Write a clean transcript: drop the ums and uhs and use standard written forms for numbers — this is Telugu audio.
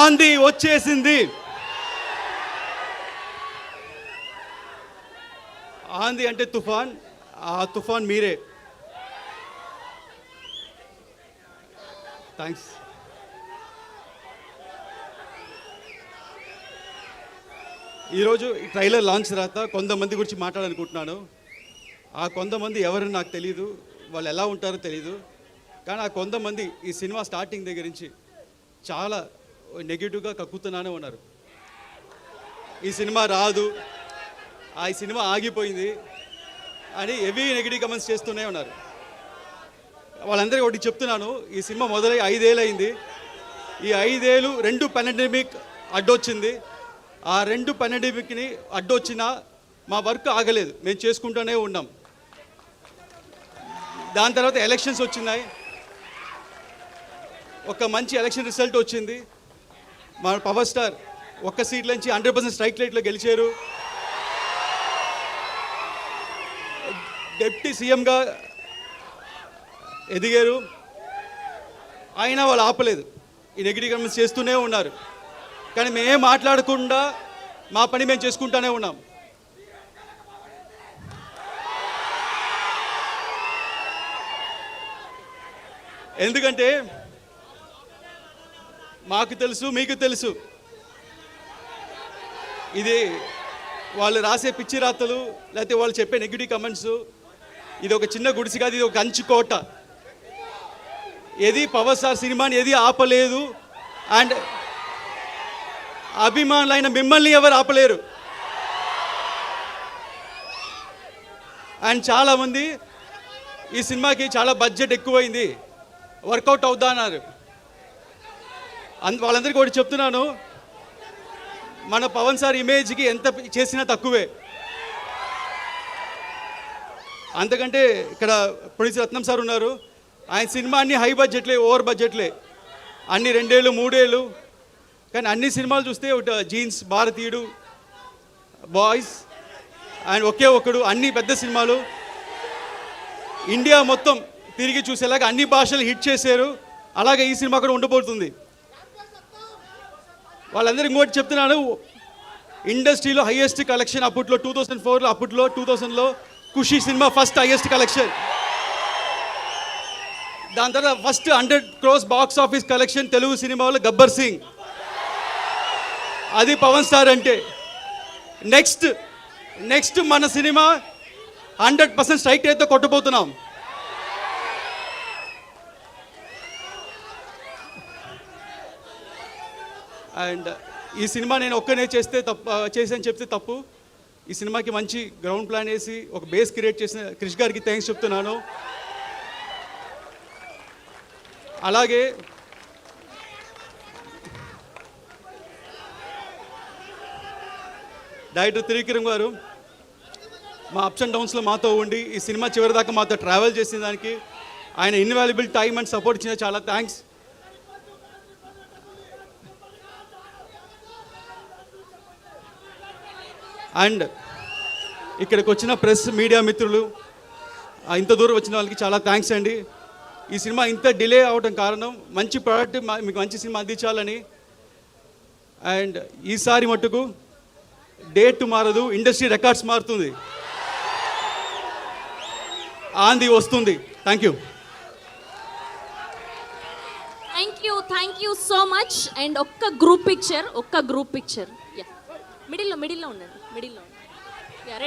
ఆంది వచ్చేసింది. ఆంది అంటే తుఫాన్, ఆ తుఫాన్ మీరే. థ్యాంక్స్. ఈరోజు ఈ ట్రైలర్ లాంచ్ తర్వాత కొంతమంది గురించి మాట్లాడాలనుకుంటున్నాను. ఆ కొంతమంది ఎవరని నాకు తెలియదు, వాళ్ళు ఎలా ఉంటారో తెలియదు. కానీ ఆ కొంతమంది ఈ సినిమా స్టార్టింగ్ దగ్గర నుంచి చాలా నెగిటివ్గా కక్కుతున్నానే ఉన్నారు. ఈ సినిమా రాదు, ఈ సినిమా ఆగిపోయింది అని హెవీ నెగిటివ్ కమెంట్స్ చేస్తూనే ఉన్నారు. వాళ్ళందరికీ ఒకటి చెప్తున్నాను, ఈ సినిమా మొదలై 5 ఏళ్ళు అయింది. ఈ 5 ఏళ్ళు 2 పాండమిక్ అడ్డొచ్చింది. ఆ 2 పాండమిక్ని అడ్డొచ్చినా మా వర్క్ ఆగలేదు, మేము చేసుకుంటూనే ఉన్నాం. దాని తర్వాత ఎలక్షన్స్ వచ్చినాయి, ఒక మంచి ఎలక్షన్ రిజల్ట్ వచ్చింది. మా పవర్ స్టార్ ఒక్క సీట్ల నుంచి 100% స్ట్రైక్ రేట్లో గెలిచారు. డిప్యూటీ సీఎంగా ఎదిగారు. అయినా వాళ్ళు ఆపలేదు, ఈ నెగిటివ్ కమెంట్స్ చేస్తూనే ఉన్నారు. కానీ మేమేం మాట్లాడకుండా మా పని మేము చేసుకుంటూనే ఉన్నాం. ఎందుకంటే మాకు తెలుసు, మీకు తెలుసు, ఇది వాళ్ళు రాసే పిచ్చి రాతలు లేకపోతే వాళ్ళు చెప్పే నెగిటివ్ కమెంట్స్, ఇది ఒక చిన్న గుడిసి కాదు, ఇది ఒక కంచు కోట. ఏది పవర్ స్టార్ సినిమాని ఏది ఆపలేదు. అండ్ అభిమానులైన మిమ్మల్ని ఎవరు ఆపలేరు. అండ్ చాలామంది ఈ సినిమాకి చాలా బడ్జెట్ ఎక్కువైంది, వర్కౌట్ అవుతా అన్నారు. వాళ్ళందరికీ ఒకటి చెప్తున్నాను, మన పవన్ సార్ ఇమేజ్కి ఎంత చేసినా తక్కువే. అంతకంటే ఇక్కడ ప్రొడ్యూసర్ రత్నం సార్ ఉన్నారు, ఆయన సినిమా అన్ని హై బడ్జెట్లే, ఓవర్ బడ్జెట్లే, అన్ని 2 ఏళ్ళు 3 ఏళ్ళు. కానీ అన్ని సినిమాలు చూస్తే ఒకటి జీన్స్, భారతీయుడు, బాయ్స్ అండ్ ఒకే ఒక్కడు, అన్ని పెద్ద సినిమాలు ఇండియా మొత్తం తిరిగి చూసేలాగా అన్ని భాషలు హిట్ చేశారు. అలాగే ఈ సినిమా కూడా ఉండబోతుంది. వాళ్ళందరూ ఇంకోటి చెప్తున్నాను, ఇండస్ట్రీలో హైయెస్ట్ కలెక్షన్ అప్పట్లో 2004లో, అప్పట్లో 2000లో ఖుషి సినిమా ఫస్ట్ హైయెస్ట్ కలెక్షన్. దాని తర్వాత first 100 crores box office collection Telugu సినిమాలో గబ్బర్ సింగ్. అది పవన్ స్టార్ అంటే. నెక్స్ట్ మన సినిమా 100% స్ట్రైక్ రేట్తో కొట్టబోతున్నాం. అండ్ ఈ సినిమా నేను ఒక్కనే చేసాను చెప్తే తప్పు. ఈ సినిమాకి మంచి గ్రౌండ్ ప్లాన్ వేసి ఒక బేస్ క్రియేట్ చేసిన క్రిష్ గారికి థ్యాంక్స్ చెప్తున్నాను. అలాగే డైరెక్టర్ త్రివిక్రమ్ గారు మా అప్స్ అండ్ డౌన్స్లో మాతో ఉండి ఈ సినిమా చివరి దాకా మాతో ట్రావెల్ చేసిన దానికి ఆయన ఇన్వాల్యుబుల్ టైం అండ్ సపోర్ట్ ఇచ్చిన చాలా థ్యాంక్స్. అండ్ ఇక్కడికి వచ్చిన ప్రెస్ మీడియా మిత్రులు, ఇంత దూరం వచ్చిన వాళ్ళకి చాలా థ్యాంక్స్ అండి. ఈ సినిమా ఇంత డిలే అవడం కారణం మంచి ప్రోడక్ట్ మీకు మంచి సినిమా అందించాలని. అండ్ ఈసారి మట్టుకు డేట్ మారదు, ఇండస్ట్రీ రికార్డ్స్ మారుతుంది, ఆంది వస్తుంది. Thank you so much. And ఒక్క గ్రూప్ పిక్చర్ మిడిల్లో ఉండండి.